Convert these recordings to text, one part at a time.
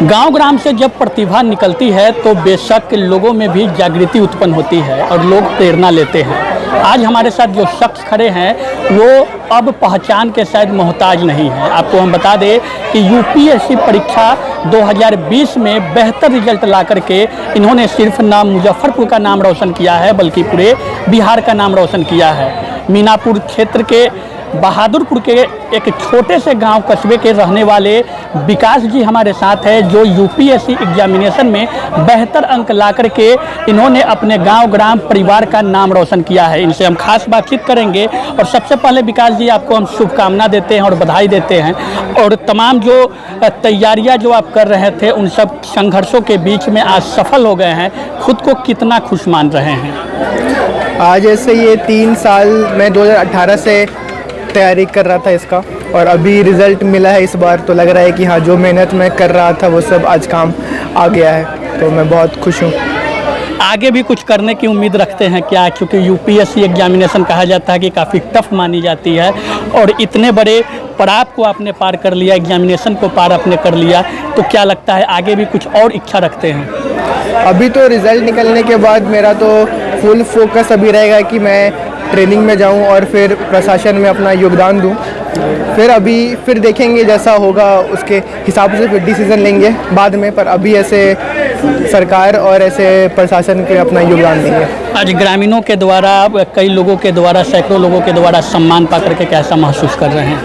गांव ग्राम से जब प्रतिभा निकलती है तो बेशक लोगों में भी जागृति उत्पन्न होती है और लोग प्रेरणा लेते हैं। आज हमारे साथ जो शख्स खड़े हैं वो अब पहचान के शायद मोहताज नहीं है। आपको हम बता दें कि यूपीएससी परीक्षा 2020 में बेहतर रिजल्ट ला करके इन्होंने सिर्फ ना मुजफ्फरपुर का नाम रोशन किया है बल्कि पूरे बिहार का नाम रोशन किया है। मीनापुर क्षेत्र के बहादुरपुर के एक छोटे से गांव कस्बे के रहने वाले विकास जी हमारे साथ है, जो यूपीएससी एग्जामिनेशन में बेहतर अंक ला करके इन्होंने अपने गांव ग्राम परिवार का नाम रोशन किया है। इनसे हम खास बातचीत करेंगे और सबसे पहले विकास जी आपको हम शुभकामना देते हैं और बधाई देते हैं। और तमाम जो तैयारियां जो आप कर रहे थे उन सब संघर्षों के बीच में आज सफल हो गए हैं, खुद को कितना खुश मान रहे हैं? आज ऐसे ये 3 साल मैं 2018 से तैयारी कर रहा था इसका और अभी रिज़ल्ट मिला है इस बार, तो लग रहा है कि हाँ जो मेहनत मैं कर रहा था वो सब आज काम आ गया है, तो मैं बहुत खुश हूँ। आगे भी कुछ करने की उम्मीद रखते हैं क्या? क्योंकि यूपीएससी एग्जामिनेशन कहा जाता है कि काफ़ी टफ मानी जाती है और इतने बड़े पड़ाव को आपने पार कर लिया, एग्जामिनेशन को पार आपने कर लिया, तो क्या लगता है आगे भी कुछ और इच्छा रखते हैं? अभी तो रिज़ल्ट निकलने के बाद मेरा तो फुल फोकस अभी रहेगा कि मैं ट्रेनिंग में जाऊं और फिर प्रशासन में अपना योगदान दूं। फिर देखेंगे जैसा होगा उसके हिसाब से फिर डिसीज़न लेंगे बाद में, पर अभी ऐसे सरकार और ऐसे प्रशासन के अपना योगदान देंगे। आज ग्रामीणों के द्वारा, कई लोगों के द्वारा, सैकड़ों लोगों के द्वारा सम्मान पा करके कैसा महसूस कर रहे हैं?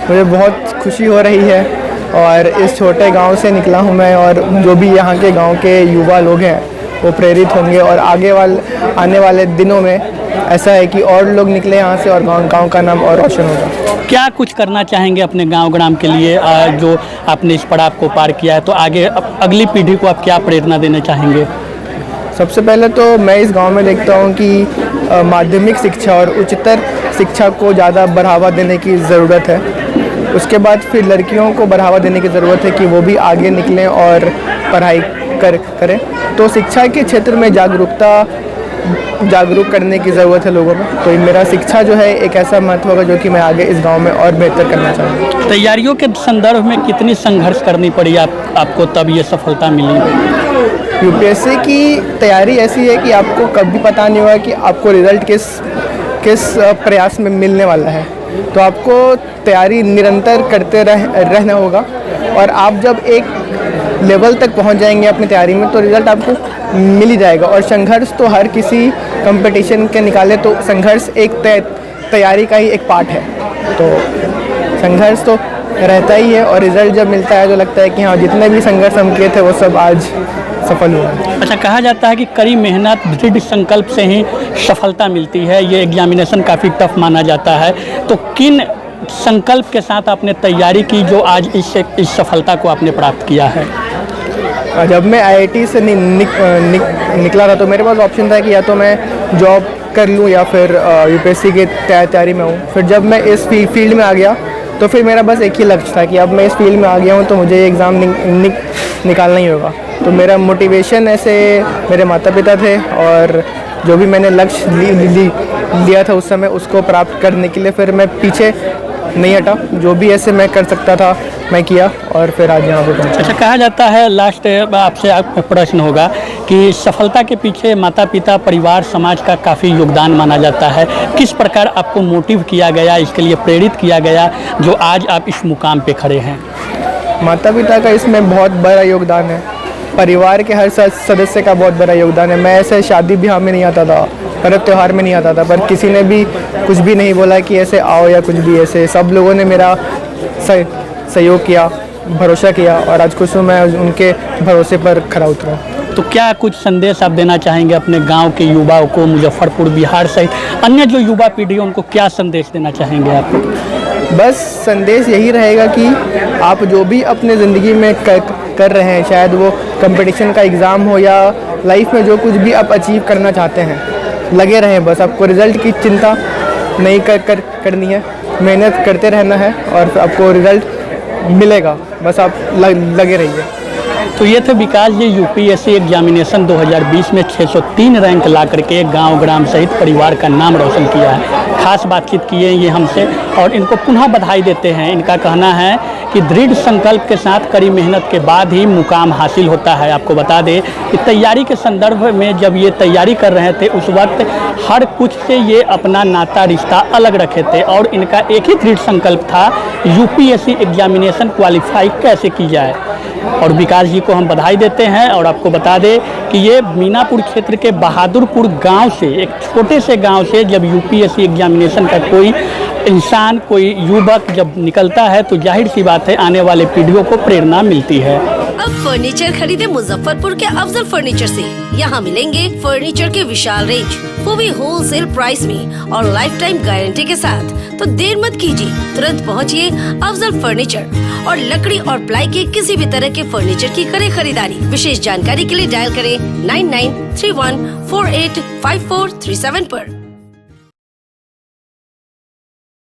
मुझे बहुत खुशी हो रही है और इस छोटे गांव से निकला हूं मैं, और जो भी यहाँ के गांव के युवा लोग हैं वो प्रेरित होंगे और आने वाले दिनों में ऐसा है कि और लोग निकले यहाँ से और गांव का नाम और रोशन होगा। क्या कुछ करना चाहेंगे अपने गांव ग्राम के लिए, जो आपने इस पड़ाव को पार किया है, तो आगे अगली पीढ़ी को आप क्या प्रेरणा देना चाहेंगे? सबसे पहले तो मैं इस गांव में देखता हूं कि माध्यमिक शिक्षा और उच्चतर शिक्षा को ज़्यादा बढ़ावा देने की ज़रूरत है। उसके बाद फिर लड़कियों को बढ़ावा देने की ज़रूरत है कि वो भी आगे निकलें और पढ़ाई करें। तो शिक्षा के क्षेत्र में जागरूक करने की ज़रूरत है लोगों में। तो मेरा शिक्षा जो है एक ऐसा महत्व होगा जो कि मैं आगे इस गांव में और बेहतर करना चाहूँगा। तैयारियों के संदर्भ में कितनी संघर्ष करनी पड़ी आपको तब ये सफलता मिली? यूपीएससी की तैयारी ऐसी है कि आपको कभी पता नहीं होगा कि आपको रिज़ल्ट किस प्रयास में मिलने वाला है, तो आपको तैयारी निरंतर करते रहना होगा और आप जब एक लेवल तक पहुंच जाएंगे अपनी तैयारी में तो रिज़ल्ट आपको मिल ही जाएगा। और संघर्ष तो हर किसी कंपटीशन के निकाले तो संघर्ष एक तैयारी का ही एक पार्ट है, तो संघर्ष तो रहता ही है और रिज़ल्ट जब मिलता है तो लगता है कि हाँ जितने भी संघर्ष हम किए थे वो सब आज सफल हुआ। अच्छा, कहा जाता है कि कड़ी मेहनत, दृढ़ संकल्प से ही सफलता मिलती है। ये एग्जामिनेशन काफ़ी टफ माना जाता है, तो किन संकल्प के साथ आपने तैयारी की जो आज इस सफलता को आपने प्राप्त किया है? जब मैं आईआईटी से निकला था तो मेरे पास ऑप्शन था कि या तो मैं जॉब कर लूँ या फिर यूपीएससी की तैयारी में हूँ। फिर जब मैं इस फील्ड में आ गया तो फिर मेरा बस एक ही लक्ष्य था कि अब मैं इस फील्ड में आ गया हूँ तो मुझे ये एग्ज़ाम निकालना ही होगा। तो मेरा मोटिवेशन ऐसे मेरे माता पिता थे और जो भी मैंने लक्ष्य लिया था उस समय उसको प्राप्त करने के लिए फिर मैं पीछे नहीं हटा। जो भी ऐसे मैं कर सकता था मैं किया और फिर आज यहाँ पे पहुँचा। अच्छा, कहा जाता है, लास्ट आपसे प्रश्न होगा कि सफलता के पीछे माता पिता, परिवार, समाज का काफ़ी योगदान माना जाता है। किस प्रकार आपको मोटिव किया गया, इसके लिए प्रेरित किया गया जो आज आप इस मुकाम पे खड़े हैं? माता पिता का इसमें बहुत बड़ा योगदान है, परिवार के हर सदस्य का बहुत बड़ा योगदान है। मैं ऐसे शादी ब्याह में नहीं आता था, पर्व त्यौहार में नहीं आता था, पर किसी ने भी कुछ भी नहीं बोला कि ऐसे आओ या कुछ भी ऐसे। सब लोगों ने मेरा सहयोग किया, भरोसा किया और आज कुछ मैं उनके भरोसे पर खरा उतरा। तो क्या कुछ संदेश आप देना चाहेंगे अपने गांव के युवाओं को, मुजफ्फरपुर, बिहार सहित अन्य जो युवा पीढ़ी है उनको क्या संदेश देना चाहेंगे आप? बस संदेश यही रहेगा कि आप जो भी अपने ज़िंदगी में कर रहे हैं, शायद वो कंपटीशन का एग्ज़ाम हो या लाइफ में जो कुछ भी आप अचीव करना चाहते हैं, लगे रहें। बस आपको रिज़ल्ट की चिंता नहीं करनी है, मेहनत करते रहना है और आपको रिज़ल्ट मिलेगा, बस आप लगे रहिए। तो ये थे विकास जी, यूपीएससी एग्जामिनेशन 2020 में 603 रैंक ला करके गांव ग्राम सहित परिवार का नाम रोशन किया है। खास बातचीत किए ये हमसे और इनको पुनः बधाई देते हैं। इनका कहना है कि दृढ़ संकल्प के साथ कड़ी मेहनत के बाद ही मुकाम हासिल होता है। आपको बता दें कि तैयारी के संदर्भ में जब ये तैयारी कर रहे थे उस वक्त हर कुछ से ये अपना नाता रिश्ता अलग रखे थे और इनका एक ही दृढ़ संकल्प था, यूपीएससी एग्जामिनेशन क्वालिफाई कैसे की जाए। और विकास जी को हम बधाई देते हैं और आपको बता दें कि ये मीनापुर क्षेत्र के बहादुरपुर गांव से, एक छोटे से गांव से जब यूपीएससी एग्जामिनेशन का कोई इंसान, कोई युवक जब निकलता है तो जाहिर सी बात है आने वाले पीढ़ियों को प्रेरणा मिलती है। अब फर्नीचर खरीदे मुजफ्फरपुर के अफजल फर्नीचर से। यहाँ मिलेंगे फर्नीचर के विशाल रेंज, वो भी होलसेल प्राइस में और लाइफ टाइम गारंटी के साथ। तो देर मत कीजिए, तुरंत पहुँचिए अफजल फर्नीचर और लकड़ी और प्लाई के किसी भी तरह के फर्नीचर की करें खरीदारी। विशेष जानकारी के लिए डायल करें 9931485437 पर।